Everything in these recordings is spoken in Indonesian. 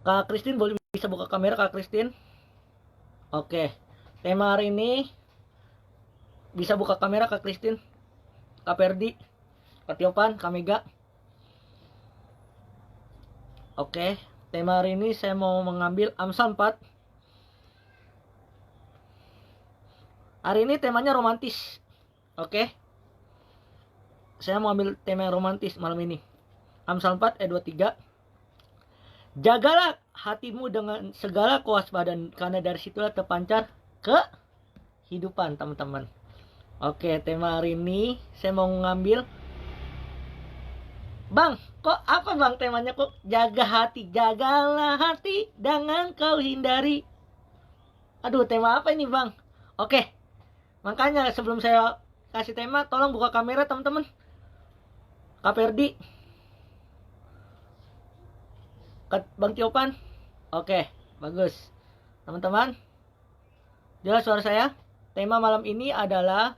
Kak Christine boleh bisa buka kamera Kak Christine? Oke. Tema hari ini bisa buka kamera Kak Christine, Kak Perdi, Kak Tiopan, Kak Mega. Oke. Tema hari ini saya mau mengambil Amsal 4. Hari ini temanya romantis. Oke. Saya mau ambil tema yang romantis malam ini. Amsal 4 ayat 23. Jagalah hatimu dengan segala kewaspadaan, karena dari situlah terpancar kehidupan, teman-teman. Oke, tema hari ini saya mau ngambil, Bang, kok apa bang temanya kok jaga hati, jagalah hati, jangan kau hindari. Aduh, tema apa ini bang? Oke, makanya sebelum saya kasih tema, tolong buka kamera teman-teman. Kak Perdi, Bang Tiopan. Oke, bagus. Teman-teman, jelas suara saya? Tema malam ini adalah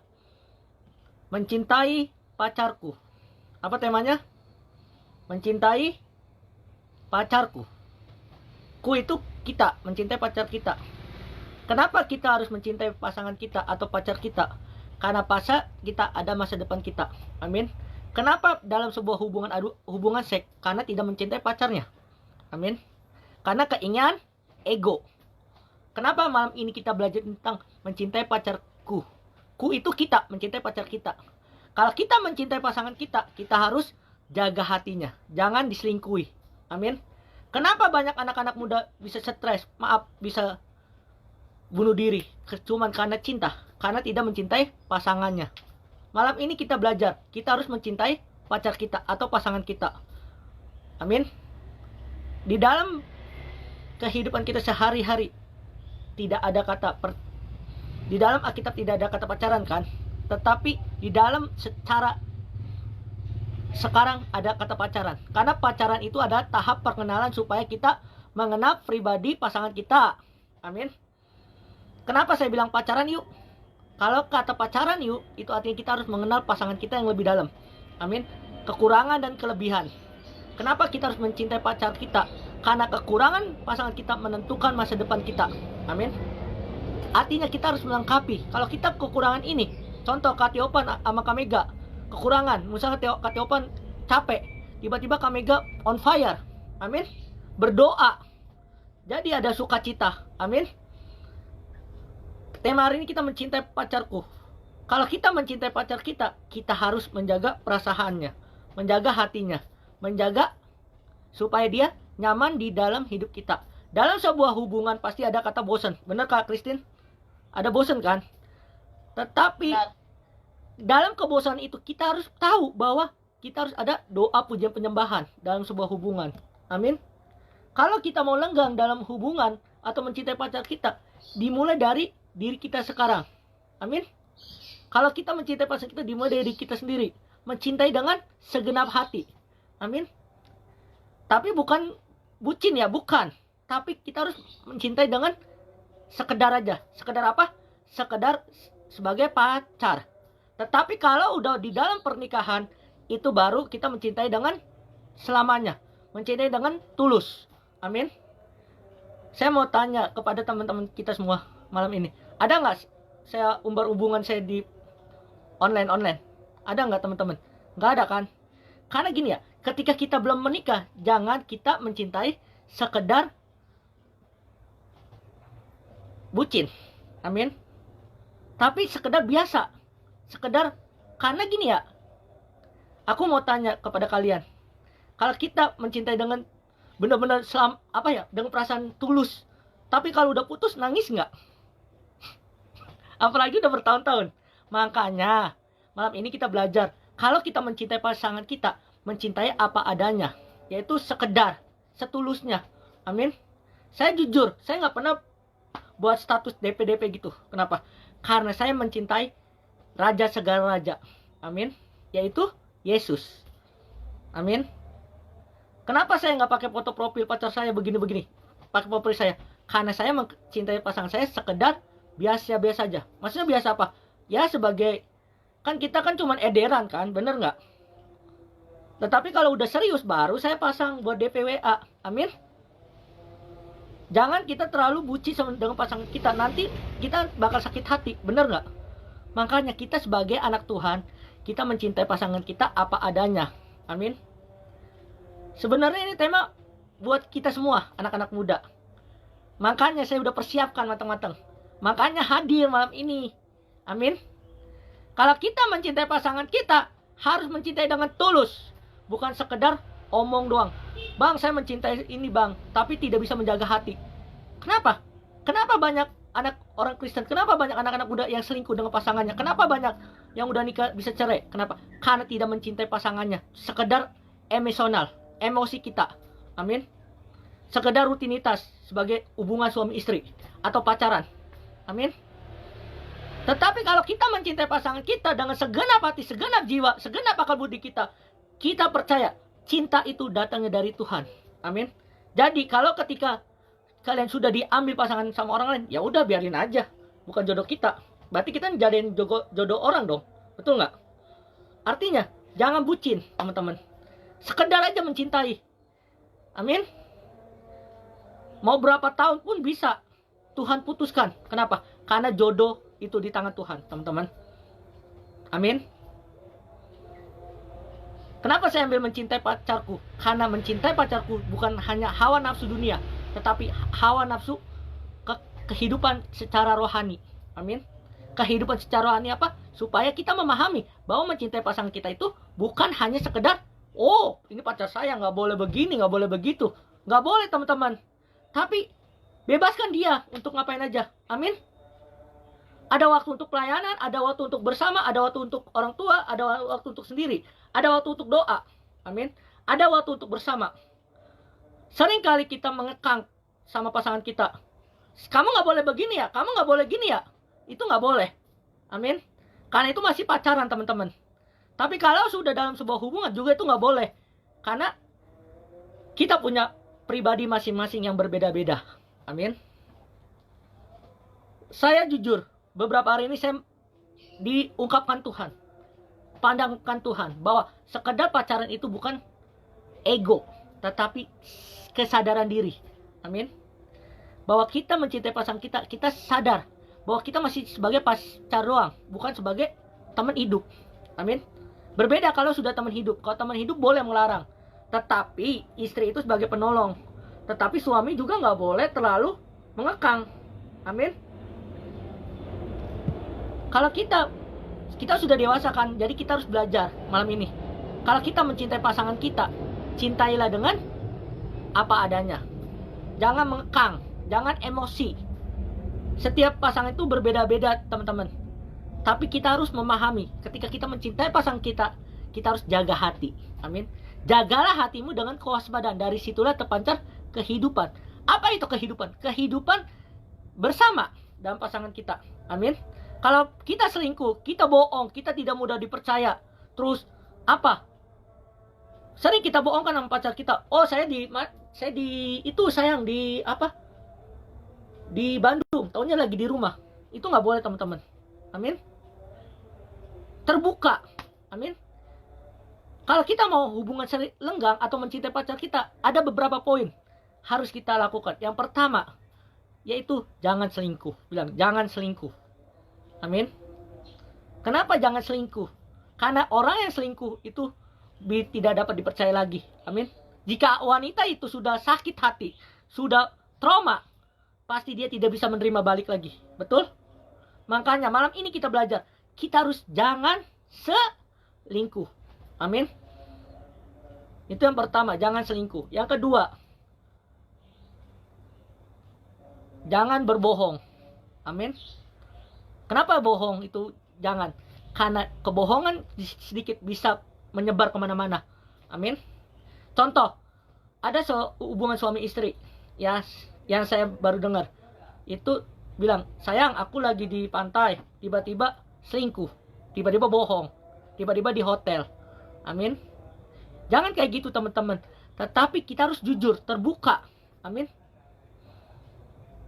mencintai pacarku. Apa temanya? Mencintai pacarku. Ku itu kita, mencintai pacar kita. Kenapa kita harus mencintai pasangan kita atau pacar kita? Karena pasal kita ada masa depan kita. Amin. Kenapa dalam sebuah hubungan seks? Karena tidak mencintai pacarnya. Amin. Karena keinginan ego. Kenapa malam ini kita belajar tentang mencintai pacarku? Ku itu kita, mencintai pacar kita. Kalau kita mencintai pasangan kita, kita harus jaga hatinya. Jangan diselingkuhi. Amin. Kenapa banyak anak-anak muda bisa stres? Maaf, bisa bunuh diri. Cuma karena cinta. Karena tidak mencintai pasangannya. Malam ini kita belajar. Kita harus mencintai pacar kita atau pasangan kita. Amin. Di dalam kehidupan kita sehari-hari tidak ada kata di dalam Alkitab tidak ada kata pacaran kan? Tetapi di dalam secara sekarang ada kata pacaran. Karena pacaran itu adalah tahap perkenalan supaya kita mengenal pribadi pasangan kita. Amin. Kenapa saya bilang pacaran yuk? Kalau kata pacaran yuk, itu artinya kita harus mengenal pasangan kita yang lebih dalam. Amin. Kekurangan dan kelebihan. Kenapa kita harus mencintai pacar kita? Karena kekurangan pasangan kita menentukan masa depan kita. Amin. Artinya kita harus melengkapi. Kalau kita kekurangan ini, contoh Kak Tiopan sama Kak Mega, kekurangan. Misalnya Kak Tiopan capek, tiba-tiba Kak Mega on fire. Amin. Berdoa. Jadi ada sukacita. Amin. Tema hari ini kita mencintai pacarku. Kalau kita mencintai pacar kita, kita harus menjaga perasaannya, menjaga hatinya, menjaga supaya dia nyaman di dalam hidup kita. Dalam sebuah hubungan pasti ada kata bosan. Benar Kak Christine? Ada bosan kan? Tetapi dalam kebosanan itu kita harus tahu bahwa kita harus ada doa pujian penyembahan dalam sebuah hubungan. Amin. Kalau kita mau lenggang dalam hubungan atau mencintai pacar kita, dimulai dari diri kita sekarang. Amin. Kalau kita mencintai pacar kita, dimulai dari diri kita sendiri. Mencintai dengan segenap hati. Amin. Tapi bukan bucin ya, bukan. Tapi kita harus mencintai dengan sekedar aja. Sekedar apa? Sekedar sebagai pacar. Tetapi kalau udah di dalam pernikahan, itu baru kita mencintai dengan selamanya. Mencintai dengan tulus. Amin. Saya mau tanya kepada teman-teman kita semua malam ini. Ada nggak saya umbar hubungan saya di online? Ada nggak teman-teman? Nggak ada kan? Karena gini ya, ketika kita belum menikah, jangan kita mencintai sekedar bucin. Amin. Tapi sekedar biasa. Sekedar, karena gini ya, aku mau tanya kepada kalian. Kalau kita mencintai dengan benar-benar dengan perasaan tulus. Tapi kalau udah putus, nangis nggak? Apalagi udah bertahun-tahun. Makanya, malam ini kita belajar. Kalau kita mencintai pasangan kita, mencintai apa adanya. Yaitu sekedar, setulusnya. Amin. Saya jujur, saya nggak pernah buat status DP-DP gitu. Kenapa? Karena saya mencintai Raja segala raja. Amin. Yaitu Yesus. Amin. Kenapa saya nggak pakai foto profil pacar saya begini-begini? Pakai profil saya. Karena saya mencintai pasangan saya sekedar biasa-biasa aja. Maksudnya biasa apa? Ya sebagai, kan kita kan cuman ederan kan, bener nggak? Tetapi kalau udah serius baru saya pasang buat DPWA. Amin. Jangan kita terlalu bucin dengan pasangan kita, nanti kita bakal sakit hati, bener nggak? Makanya kita sebagai anak Tuhan, kita mencintai pasangan kita apa adanya. Amin. Sebenarnya ini tema buat kita semua, anak-anak muda. Makanya saya udah persiapkan matang-matang. Makanya hadir malam ini. Amin. Kalau kita mencintai pasangan kita, harus mencintai dengan tulus. Bukan sekedar omong doang. Bang, saya mencintai ini bang, tapi tidak bisa menjaga hati. Kenapa? Kenapa banyak anak orang Kristen, kenapa banyak anak-anak muda yang selingkuh dengan pasangannya? Kenapa banyak yang udah nikah bisa cerai? Kenapa? Karena tidak mencintai pasangannya. Sekedar emosional, emosi kita. Amin. Sekedar rutinitas sebagai hubungan suami istri atau pacaran. Amin. Tetapi kalau kita mencintai pasangan kita dengan segenap hati, segenap jiwa, segenap akal budi kita, kita percaya cinta itu datangnya dari Tuhan. Amin. Jadi kalau ketika kalian sudah diambil pasangan sama orang lain, ya udah biarin aja. Bukan jodoh kita. Berarti kita jadiin jodoh orang dong. Betul nggak? Artinya jangan bucin, teman-teman. Sekedar aja mencintai. Amin. Mau berapa tahun pun bisa Tuhan putuskan. Kenapa? Karena jodoh itu di tangan Tuhan, teman-teman. Amin. Kenapa saya ambil mencintai pacarku? Karena mencintai pacarku bukan hanya hawa nafsu dunia, tetapi hawa nafsu kehidupan secara rohani. Amin. Kehidupan secara rohani apa? Supaya kita memahami bahwa mencintai pasangan kita itu bukan hanya sekedar, oh ini pacar saya, nggak boleh begini, nggak boleh begitu. Nggak boleh, teman-teman. Tapi bebaskan dia untuk ngapain aja. Amin. Ada waktu untuk pelayanan, ada waktu untuk bersama, ada waktu untuk orang tua, ada waktu untuk sendiri, ada waktu untuk doa. Amin. Ada waktu untuk bersama. Seringkali kita mengekang sama pasangan kita. Kamu nggak boleh begini ya, kamu nggak boleh gini ya. Itu nggak boleh. Amin. Karena itu masih pacaran, teman-teman. Tapi kalau sudah dalam sebuah hubungan juga itu nggak boleh. Karena kita punya pribadi masing-masing yang berbeda-beda. Amin. Saya jujur, beberapa hari ini saya diungkapkan Tuhan, pandangkan Tuhan, bahwa sekedar pacaran itu bukan ego, tetapi kesadaran diri. Amin. Bahwa kita mencintai pasangan kita, kita sadar bahwa kita masih sebagai pacar doang, bukan sebagai teman hidup. Amin. Berbeda kalau sudah teman hidup. Kalau teman hidup boleh melarang, tetapi istri itu sebagai penolong. Tetapi suami juga nggak boleh terlalu mengekang. Amin. Kalau kita sudah dewasa kan, jadi kita harus belajar malam ini. Kalau kita mencintai pasangan kita, cintailah dengan apa adanya. Jangan mengekang, jangan emosi. Setiap pasangan itu berbeda-beda, teman-teman. Tapi kita harus memahami, ketika kita mencintai pasangan kita, kita harus jaga hati. Amin. Jagalah hatimu dengan kewaspadaan. Dari situlah terpancar kehidupan. Apa itu kehidupan? Kehidupan bersama dalam pasangan kita. Amin. Kalau kita selingkuh, kita bohong, kita tidak mudah dipercaya. Terus apa? Sering kita bohongkan sama pacar kita. Oh, saya di Bandung, taunya lagi di rumah. Itu nggak boleh, teman-teman. Amin. Terbuka. Amin. Kalau kita mau hubungan lenggang atau mencintai pacar kita, ada beberapa poin harus kita lakukan. Yang pertama, yaitu jangan selingkuh. Bilang, jangan selingkuh. Amin. Kenapa jangan selingkuh? Karena orang yang selingkuh itu tidak dapat dipercaya lagi. Amin. Jika wanita itu sudah sakit hati, sudah trauma, pasti dia tidak bisa menerima balik lagi. Betul? Makanya malam ini kita belajar, kita harus jangan selingkuh. Amin. Itu yang pertama, jangan selingkuh. Yang kedua, jangan berbohong. Amin. Kenapa bohong itu jangan? Karena kebohongan sedikit bisa menyebar kemana-mana. Amin. Contoh, ada hubungan suami istri, ya, yang saya baru dengar. Itu bilang, sayang aku lagi di pantai, tiba-tiba selingkuh, tiba-tiba bohong, tiba-tiba di hotel. Amin. Jangan kayak gitu, teman-teman. Tetapi kita harus jujur, terbuka. Amin.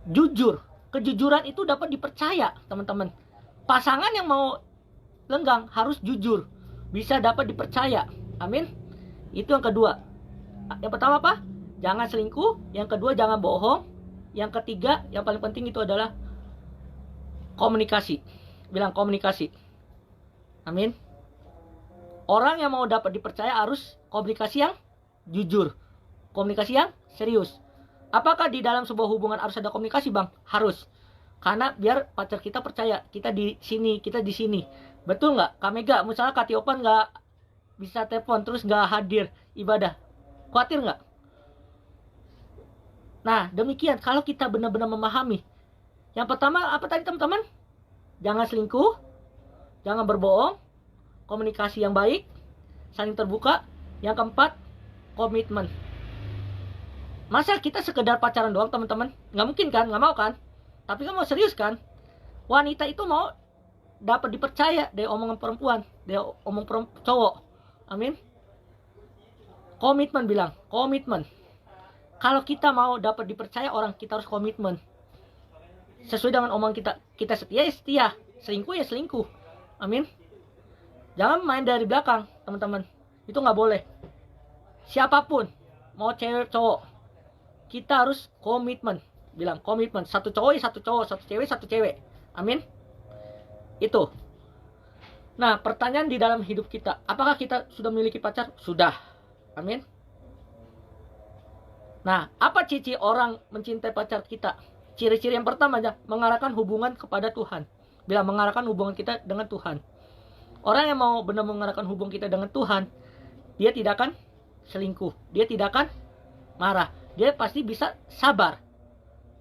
Jujur. Kejujuran itu dapat dipercaya, teman-teman. Pasangan yang mau lenggang harus jujur, bisa dapat dipercaya. Amin. Itu yang kedua. Yang pertama apa? Jangan selingkuh. Yang kedua, jangan bohong. Yang ketiga, yang paling penting itu adalah komunikasi. Bilang komunikasi. Amin. Orang yang mau dapat dipercaya harus komunikasi yang jujur. Komunikasi yang serius. Apakah di dalam sebuah hubungan harus ada komunikasi, Bang? Harus. Karena biar pacar kita percaya kita di sini, kita di sini. Betul nggak? Kak Mega, misalnya Kak Tiopan nggak bisa telepon terus nggak hadir ibadah, khawatir nggak? Nah, demikian kalau kita benar-benar memahami. Yang pertama apa tadi teman-teman? Jangan selingkuh, jangan berbohong, komunikasi yang baik, saling terbuka. Yang keempat, komitmen. Masa kita sekedar pacaran doang teman-teman? Nggak mungkin kan? Nggak mau kan? Tapi kan mau serius kan? Wanita itu mau dapat dipercaya dari omongan perempuan, dari omong cowok. Amin. Komitmen, bilang komitmen. Kalau kita mau dapat dipercaya orang, kita harus komitmen. Sesuai dengan omongan kita. Kita setia ya setia, selingkuh ya selingkuh. Amin. Jangan main dari belakang teman-teman. Itu nggak boleh. Siapapun, mau cewek cowok, kita harus komitmen. Bilang komitmen. Satu cowok ya satu cowok, satu cewek. Amin. Itu. Nah, pertanyaan di dalam hidup kita, apakah kita sudah memiliki pacar? Sudah. Amin. Nah, apa ciri orang mencintai pacar kita? Ciri-ciri yang pertama aja, mengarahkan hubungan kepada Tuhan. Bilang mengarahkan hubungan kita dengan Tuhan. Orang yang mau benar mengarahkan hubungan kita dengan Tuhan, dia tidak akan selingkuh, dia tidak akan marah, dia pasti bisa sabar.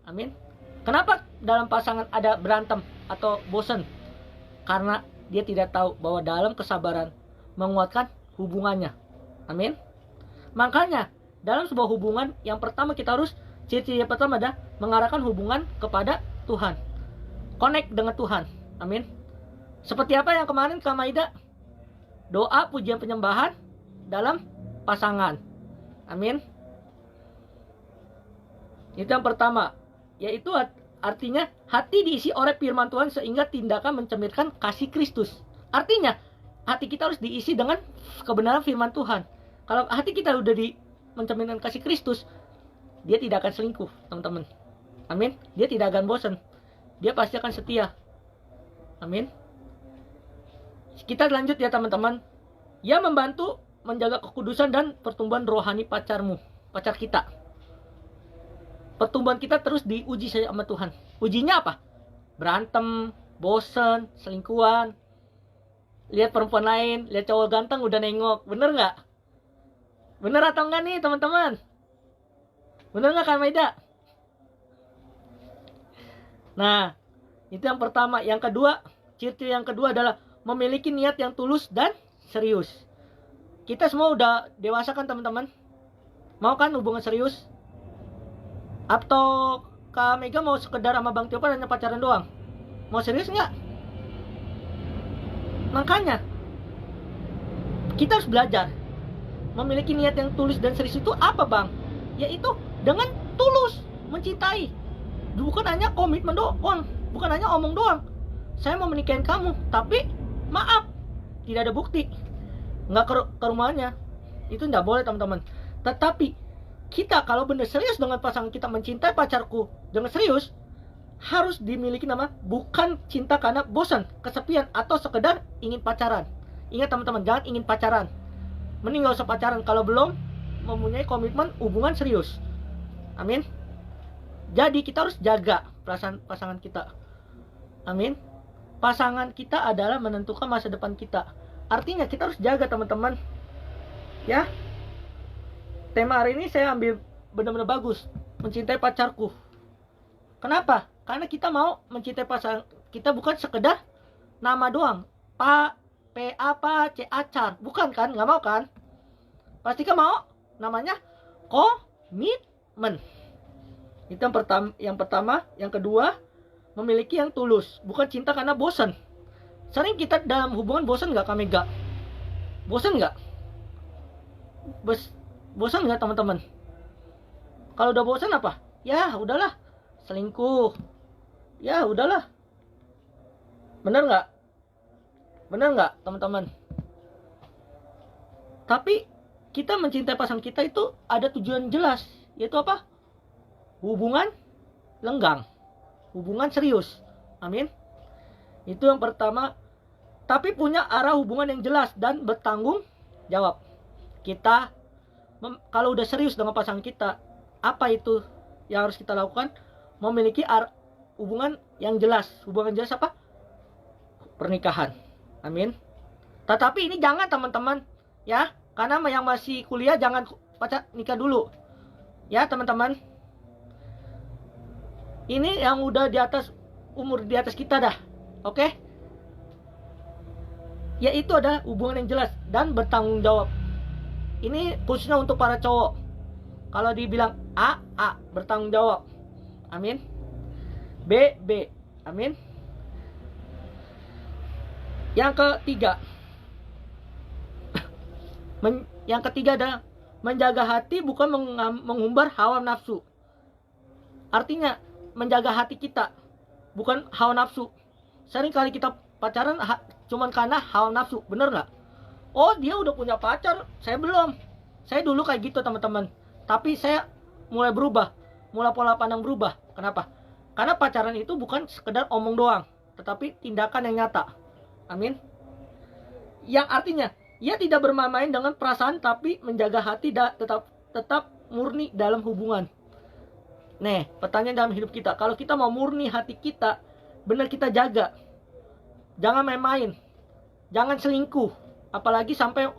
Amin. Kenapa dalam pasangan ada berantem atau bosan? Karena dia tidak tahu bahwa dalam kesabaran menguatkan hubungannya. Amin. Makanya dalam sebuah hubungan yang pertama kita harus, ciri-ciri yang pertama adalah mengarahkan hubungan kepada Tuhan. Connect dengan Tuhan. Amin. Seperti apa yang kemarin Kak Maida? Doa, pujian, penyembahan dalam pasangan. Amin. Itu yang pertama. Yaitu artinya hati diisi oleh firman Tuhan sehingga tindakan mencerminkan kasih Kristus. Artinya hati kita harus diisi dengan kebenaran firman Tuhan. Kalau hati kita udah mencerminkan kasih Kristus, dia tidak akan selingkuh, teman-teman. Amin. Dia tidak akan bosan. Dia pasti akan setia. Amin. Kita lanjut ya teman-teman. Ya, membantu menjaga kekudusan dan pertumbuhan rohani pacarmu, pacar kita. Pertumbuhan kita terus diuji sama Tuhan. Ujinya apa? Berantem, bosen, selingkuhan, lihat perempuan lain, lihat cowok ganteng udah nengok. Bener nggak? Bener atau enggak nih teman-teman? Bener nggak Kak Maida? Nah, itu yang pertama. Yang kedua, ciri yang kedua adalah memiliki niat yang tulus dan serius. Kita semua udah dewasa kan teman-teman? Mau kan hubungan serius? Atau Kak Mega mau sekedar sama Bang Tiopan hanya pacaran doang? Mau serius nggak? Makanya kita harus belajar. Memiliki niat yang tulus dan serius itu apa, Bang? Yaitu dengan tulus mencintai. Bukan hanya komitmen doang, bukan hanya omong doang. Saya mau menikahin kamu, tapi maaf, tidak ada bukti. Nggak ke rumahnya. Itu nggak boleh teman-teman. Tetapi kita kalau benar serius dengan pasangan kita, mencintai pacarku dengan serius, harus dimiliki nama bukan cinta karena bosan, kesepian, atau sekedar ingin pacaran. Ingat teman-teman, jangan ingin pacaran. Mending gak usah pacaran kalau belum mempunyai komitmen hubungan serius. Amin. Jadi kita harus jaga perasaan pasangan kita. Amin. Pasangan kita adalah menentukan masa depan kita. Artinya kita harus jaga teman-teman. Ya. Tema hari ini saya ambil benar-benar bagus. Mencintai pacarku. Kenapa? Karena kita mau mencintai pasangan kita bukan sekedar nama doang. C-acar. Bukan kan? Nggak mau kan? Pasti kan mau? Namanya komitmen. Itu yang pertama. Yang kedua, memiliki yang tulus. Bukan cinta karena bosan. Sering kita dalam hubungan bosan nggak Kak Mega? Bosan nggak? Bosan nggak teman-teman? Kalau udah bosan apa? Ya udahlah, selingkuh. Ya udahlah. Bener nggak? Bener nggak teman-teman? Tapi kita mencintai pasangan kita itu ada tujuan jelas, yaitu apa? Hubungan lenggang. Hubungan serius. Amin. Itu yang pertama. Tapi punya arah hubungan yang jelas dan bertanggung jawab. Kita kalau udah serius dengan pasangan kita, apa itu yang harus kita lakukan? Memiliki hubungan yang jelas. Hubungan jelas apa? Pernikahan. Amin. Tetapi ini jangan teman-teman, ya, karena yang masih kuliah jangan nikah dulu, ya teman-teman. Ini yang udah di atas umur di atas kita dah, oke? Yaitu adalah hubungan yang jelas dan bertanggung jawab. Ini khususnya untuk para cowok. Kalau dibilang A, bertanggung jawab. Amin. B, amin. Yang ketiga, adalah menjaga hati, bukan mengumbar hawa nafsu. Artinya menjaga hati kita, bukan hawa nafsu. Sering kali kita pacaran cuman karena hawa nafsu, bener nggak? Oh, dia udah punya pacar, saya belum. Saya dulu kayak gitu teman-teman. Tapi saya mulai berubah, mulai pola pandang berubah. Kenapa? Karena pacaran itu bukan sekedar omong doang, tetapi tindakan yang nyata. Amin. Yang artinya, ia tidak bermain-main dengan perasaan, tapi menjaga hati tetap murni dalam hubungan. Nih, pertanyaan dalam hidup kita, kalau kita mau murni hati kita, benar kita jaga. Jangan main-main. Jangan selingkuh. Apalagi sampai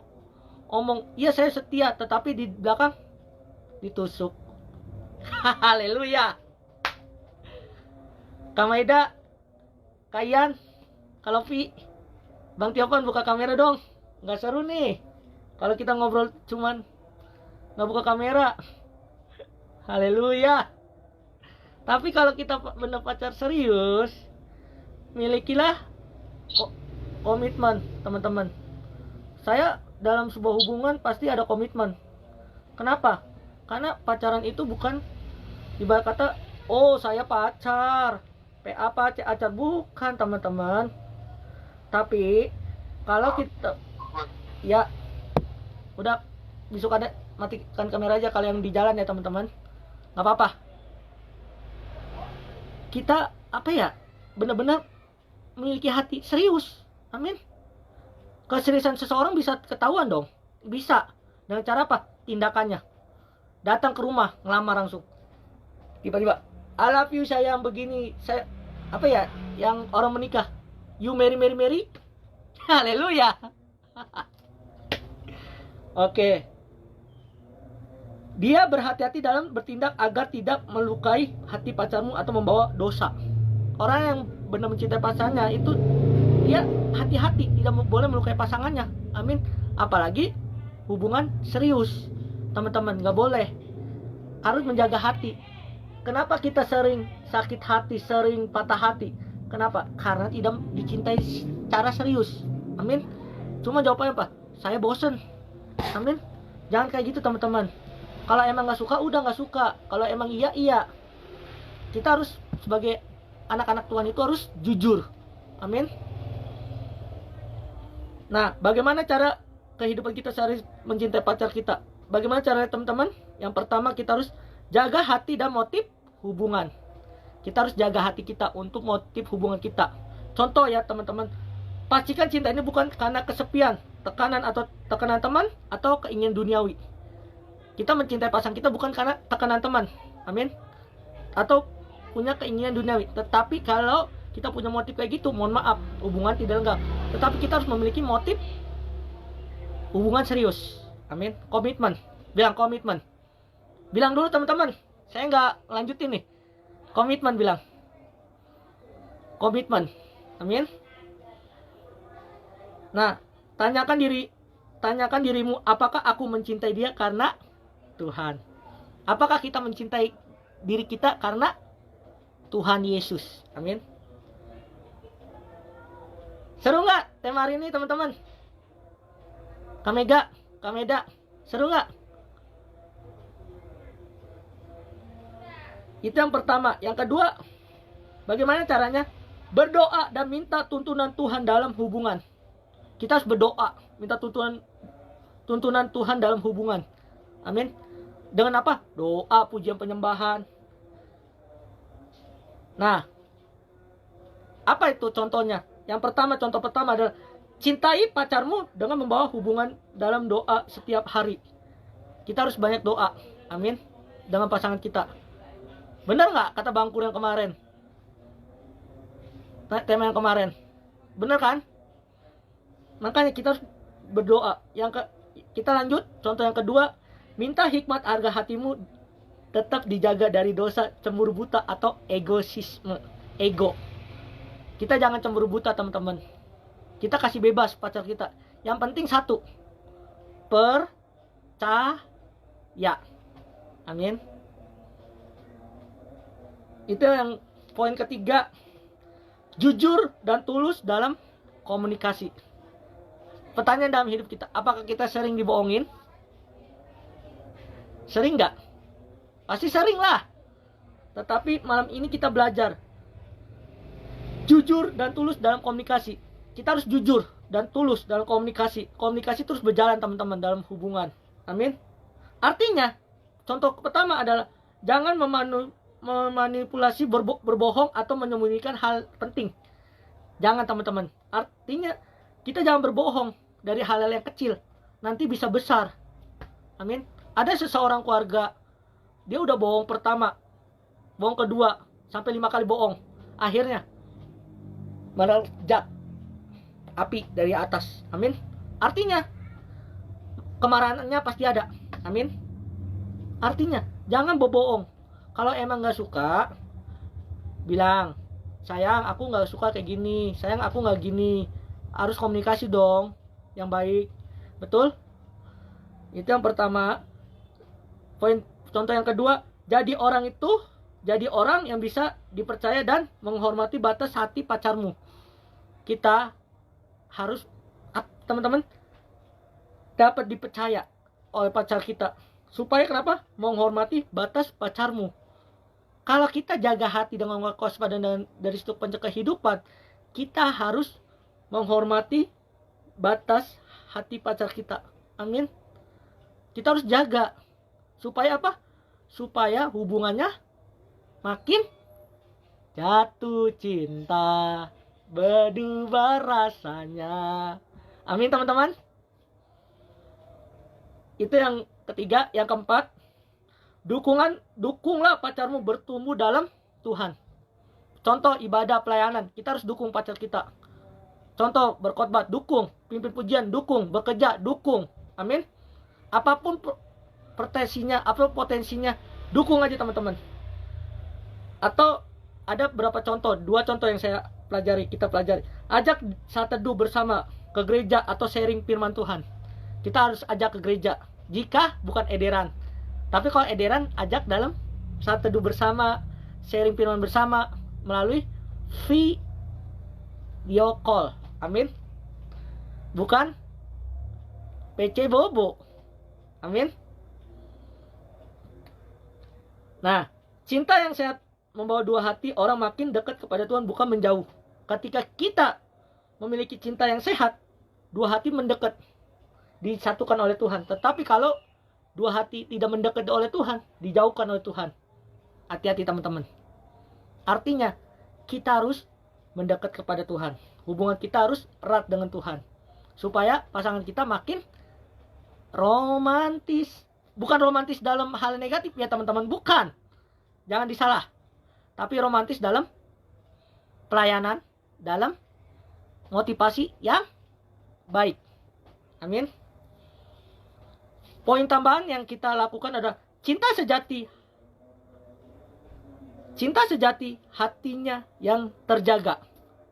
omong, iya saya setia, tetapi di belakang ditusuk. Haleluya. Kamaida, Kayan, Kalofi, Bang Tiopan buka kamera dong. Nggak seru nih kalau kita ngobrol cuman nggak buka kamera. Haleluya. Tapi kalau kita benar pacar serius, milikilah komitmen, teman-teman. Saya dalam sebuah hubungan pasti ada komitmen. Kenapa? Karena pacaran itu bukan ibarat kata, oh saya pacar, PA pacar, bukan teman-teman. Tapi kalau kita, ya udah besok ada matikan kamera aja kalau yang di jalan ya teman-teman, nggak apa-apa. Kita apa ya, benar-benar memiliki hati serius. Amin. Keseriusan seseorang bisa ketahuan dong. Bisa. Dengan cara apa? Tindakannya. Datang ke rumah, ngelamar langsung. Tiba-tiba, I love you sayang begini. Saya apa ya? Yang orang menikah. You marry. Haleluya. Oke. Dia berhati-hati dalam bertindak agar tidak melukai hati pacarmu atau membawa dosa. Orang yang benar mencintai pasangannya itu dia hati-hati, tidak boleh melukai pasangannya. Amin. Apalagi hubungan serius, teman-teman, nggak boleh. Harus menjaga hati. Kenapa kita sering sakit hati, sering patah hati? Kenapa? Karena tidak dicintai secara serius. Amin. Cuma jawabannya apa? Saya bosen. Amin. Jangan kayak gitu teman-teman. Kalau emang nggak suka, udah nggak suka. Kalau emang iya. Kita harus sebagai anak-anak Tuhan itu harus jujur. Amin. Nah, bagaimana cara kehidupan kita sehari mencintai pacar kita? Bagaimana caranya teman-teman? Yang pertama, kita harus jaga hati dan motif hubungan. Kita harus jaga hati kita untuk motif hubungan kita. Contoh ya teman-teman, pastikan cinta ini bukan karena kesepian, tekanan teman atau keinginan duniawi. Kita mencintai pasangan kita bukan karena tekanan teman, amin, atau punya keinginan duniawi. Tetapi kalau kita punya motif kayak gitu, mohon maaf, hubungan tidak lengkap. Tetapi kita harus memiliki motif hubungan serius, amin, komitmen. Bilang komitmen. Bilang dulu teman-teman, saya nggak lanjutin nih. Komitmen, bilang komitmen, amin. Nah, tanyakan dirimu, apakah aku mencintai dia karena Tuhan? Apakah kita mencintai diri kita karena Tuhan Yesus? Amin. Seru nggak tema hari ini teman-teman? Kameda, seru nggak? Itu yang pertama. Yang kedua, bagaimana caranya? Berdoa dan minta tuntunan Tuhan dalam hubungan. Kita harus berdoa, minta tuntunan Tuhan dalam hubungan. Amin. Dengan apa? Doa, pujian, penyembahan. Nah, apa itu contohnya? Contoh pertama adalah cintai pacarmu dengan membawa hubungan dalam doa setiap hari. Kita harus banyak doa, amin, dengan pasangan kita. Benar nggak kata Bang Kur yang kemarin? Tema yang kemarin, benar kan? Makanya kita harus berdoa. Kita lanjut, contoh yang kedua, minta hikmat agar hatimu tetap dijaga dari dosa cemburu buta atau ego. Kita jangan cemburu buta, teman-teman. Kita kasih bebas pacar kita. Yang penting satu, percaya. Amin. Itu yang poin ketiga, jujur dan tulus dalam komunikasi. Pertanyaan dalam hidup kita, apakah kita sering dibohongin? Sering nggak? Pasti sering lah. Tetapi malam ini kita belajar jujur dan tulus dalam komunikasi. Kita harus jujur dan tulus dalam komunikasi. Komunikasi terus berjalan, teman-teman, dalam hubungan. Amin. Artinya, contoh pertama adalah jangan memanipulasi, berbohong atau menyembunyikan hal penting. Jangan, teman-teman. Artinya kita jangan berbohong dari hal-hal yang kecil, nanti bisa besar. Amin. Ada seseorang keluarga, dia udah bohong pertama, bohong kedua, sampai 5 kali bohong. Akhirnya melejat api dari atas. Amin. Artinya kemarahannya pasti ada. Amin. Artinya jangan berbohong. Kalau emang gak suka, bilang, sayang aku gak suka kayak gini, sayang aku gak gini. Harus komunikasi dong yang baik. Betul? Itu yang pertama. Contoh yang kedua, jadi orang yang bisa dipercaya dan menghormati batas hati pacarmu. Kita harus, teman-teman, dapat dipercaya oleh pacar kita. Supaya kenapa? Menghormati batas pacarmu. Kalau kita jaga hati dengan kewaspadaan dari sudut pandang kehidupan, kita harus menghormati batas hati pacar kita. Amin. Kita harus jaga. Supaya apa? Supaya hubungannya makin jatuh cinta, berdebar rasanya. Amin, teman-teman. Itu yang ketiga. Yang keempat, dukunglah pacarmu bertumbuh dalam Tuhan. Contoh ibadah pelayanan, kita harus dukung pacar kita. Contoh berkhotbah, dukung. Pimpin pujian, dukung. Bekerja, dukung. Amin. Apapun potensinya, dukung aja, teman-teman. Atau ada berapa contoh, 2 contoh yang kita pelajari. Ajak saat teduh bersama ke gereja atau sharing firman Tuhan. Kita harus ajak ke gereja. Jika bukan ederan. Tapi kalau ederan, ajak dalam saat teduh bersama, sharing firman bersama melalui video call. Amin. Bukan PC bobo. Amin. Nah, cinta yang sehat membawa 2 hati, orang makin dekat kepada Tuhan, bukan menjauh. Ketika kita memiliki cinta yang sehat, 2 hati mendekat, disatukan oleh Tuhan. Tetapi kalau 2 hati tidak mendekat oleh Tuhan, dijauhkan oleh Tuhan. Hati-hati, teman-teman. Artinya, kita harus mendekat kepada Tuhan. Hubungan kita harus erat dengan Tuhan. Supaya pasangan kita makin romantis. Bukan romantis dalam hal negatif ya, teman-teman. Bukan. Jangan disalah. Tapi romantis dalam pelayanan, dalam motivasi yang baik. Amin. Poin tambahan yang kita lakukan adalah cinta sejati. Cinta sejati hatinya yang terjaga.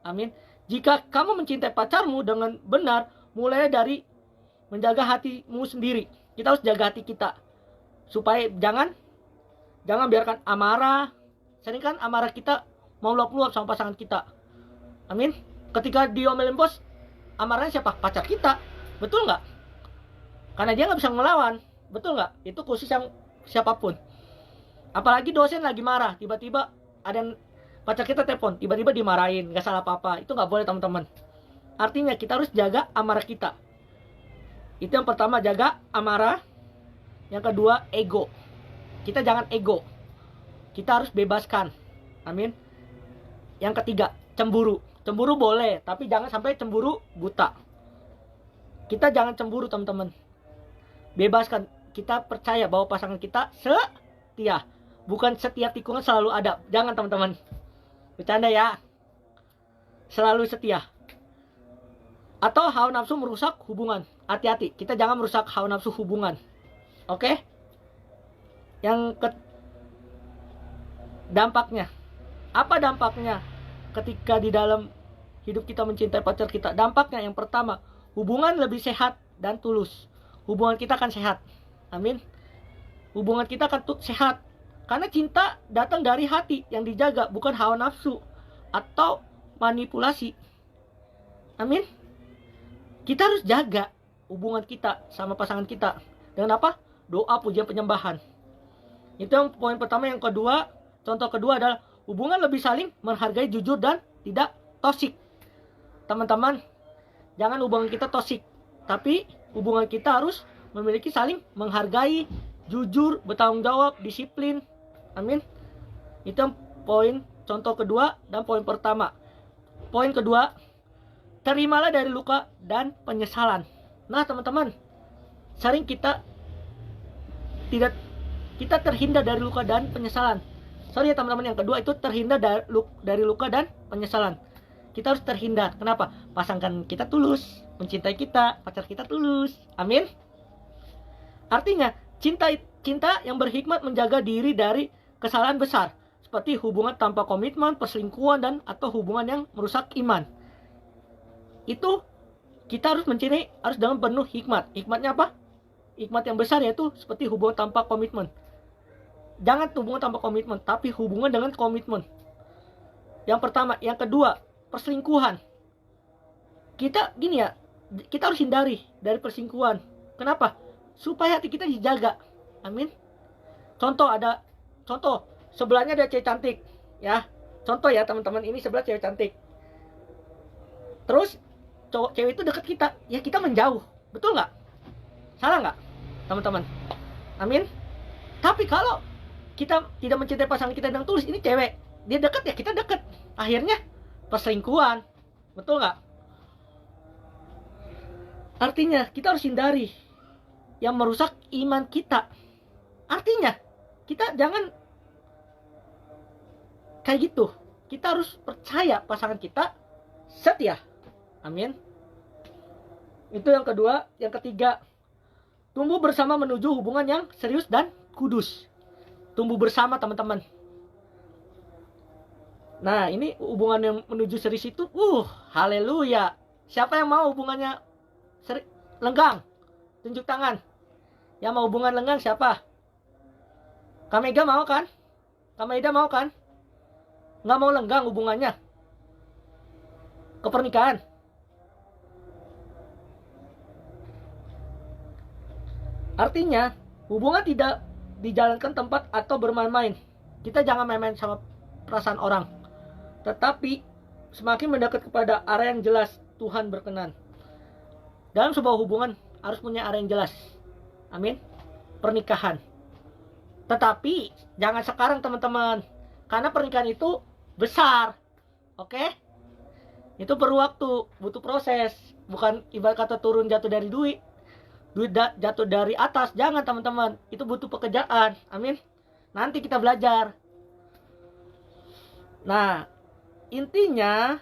Amin. Jika kamu mencintai pacarmu dengan benar, mulai dari menjaga hatimu sendiri. Kita harus jaga hati kita. Supaya jangan biarkan amarah. Sering kan amarah kita mau meluap-luap sama pasangan kita. Amin. Ketika diomelin bos, amarahnya siapa? Pacar kita. Betul nggak? Karena dia nggak bisa ngelawan. Betul nggak? Itu khusus yang siapapun. Apalagi dosen lagi marah, tiba-tiba ada pacar kita telepon, tiba-tiba dimarahin, nggak salah apa-apa. Itu nggak boleh, teman-teman. Artinya kita harus jaga amarah kita. Itu yang pertama, jaga amarah. Yang kedua, ego. Kita jangan ego. Kita harus bebaskan. Amin. Yang ketiga, cemburu. Cemburu boleh, tapi jangan sampai cemburu buta. Kita jangan cemburu, teman-teman. Bebaskan. Kita percaya bahwa pasangan kita setia. Bukan setiap tikungan selalu ada. Jangan, teman-teman. Bercanda ya. Selalu setia. Atau hawa nafsu merusak hubungan. Hati-hati, kita jangan merusak hawa nafsu hubungan. Oke? Dampaknya. Apa dampaknya ketika di dalam hidup kita mencintai pacar kita? Dampaknya yang pertama, hubungan lebih sehat dan tulus. Hubungan kita akan sehat. Amin. Hubungan kita akan sehat. Karena cinta datang dari hati yang dijaga, bukan hawa nafsu atau manipulasi. Amin. Kita harus jaga hubungan kita sama pasangan kita. Dengan apa? Doa, pujian, penyembahan. Itu yang poin pertama. Yang kedua, contoh kedua adalah hubungan lebih saling menghargai, jujur, dan tidak toksik. Teman-teman, jangan hubungan kita toksik. Tapi hubungan kita harus memiliki saling menghargai, jujur, bertanggung jawab, disiplin. Amin. Itu yang poin contoh kedua dan poin pertama. Poin kedua, terimalah dari luka dan penyesalan. Nah, teman-teman, sering kita terhindar dari luka dan penyesalan. Sorry ya teman-teman, yang kedua itu terhindar dari luka dan penyesalan. Kita harus terhindar. Kenapa? Pasangan kita tulus mencintai kita, pacar kita tulus. Amin. Artinya, cinta yang berhikmat menjaga diri dari kesalahan besar, seperti hubungan tanpa komitmen, perselingkuhan, dan atau hubungan yang merusak iman. Itu kita harus mencintai, harus dengan penuh hikmat. Hikmatnya apa? Hikmat yang besar yaitu seperti hubungan tanpa komitmen. Jangan hubungan tanpa komitmen, tapi hubungan dengan komitmen. Yang pertama. Yang kedua, perselingkuhan. Kita gini ya, kita harus hindari dari perselingkuhan. Kenapa? Supaya hati kita dijaga. Amin. Contoh, sebelahnya ada cewek cantik, ya. Contoh ya teman-teman, ini sebelah cewek cantik. Terus cewek itu dekat kita, ya kita menjauh. Betul nggak? Salah nggak, teman-teman? Amin. Tapi kalau kita tidak mencintai pasangan kita dengan tulus, ini cewek, dia dekat ya kita dekat. Akhirnya perselingkuhan. Betul nggak? Artinya kita harus hindari yang merusak iman kita. Artinya kita jangan kayak gitu. Kita harus percaya pasangan kita setia. Amin. Itu yang kedua. Yang ketiga, tumbuh bersama menuju hubungan yang serius dan kudus. Tumbuh bersama, teman-teman. Nah, ini hubungan yang menuju serius itu, haleluya. Siapa yang mau hubungannya lenggang? Tunjuk tangan. Yang mau hubungan lenggang siapa? Kamega mau kan? Kameda mau kan? Nggak mau lenggang hubungannya ke pernikahan. Artinya, hubungan tidak dijalankan tempat atau bermain-main. Kita jangan main-main sama perasaan orang. Tetapi, semakin mendekat kepada area yang jelas, Tuhan berkenan. Dalam sebuah hubungan, harus punya area yang jelas. Amin. Pernikahan. Tetapi, jangan sekarang teman-teman. Karena pernikahan itu besar. Oke? Itu perlu waktu, butuh proses. Bukan ibarat kata turun jatuh dari duit jatuh dari atas. Jangan teman-teman, itu butuh pekerjaan. Amin. Nanti kita belajar. Nah, intinya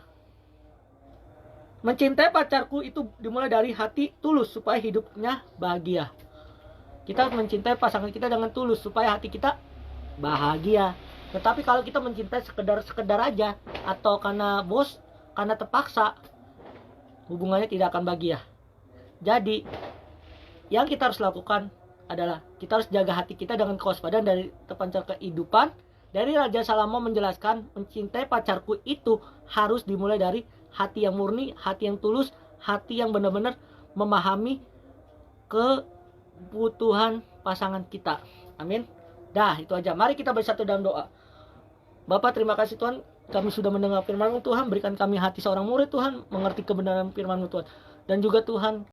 mencintai pacarku itu dimulai dari hati tulus supaya hidupnya bahagia. Kita harus mencintai pasangan kita dengan tulus supaya hati kita bahagia. Tetapi kalau kita mencintai sekedar aja, atau karena terpaksa, hubungannya tidak akan bahagia. Jadi yang kita harus lakukan adalah kita harus jaga hati kita dengan kewaspadaan dari terpancar kehidupan. Dari Raja Salomo menjelaskan, mencintai pacarku itu harus dimulai dari hati yang murni, hati yang tulus, hati yang benar-benar memahami kebutuhan pasangan kita. Amin. Dah, itu aja. Mari kita bersatu dalam doa. Bapak, terima kasih Tuhan, kami sudah mendengar firman-Mu Tuhan. Berikan kami hati seorang murid Tuhan, mengerti kebenaran firman-Mu Tuhan. Dan juga Tuhan,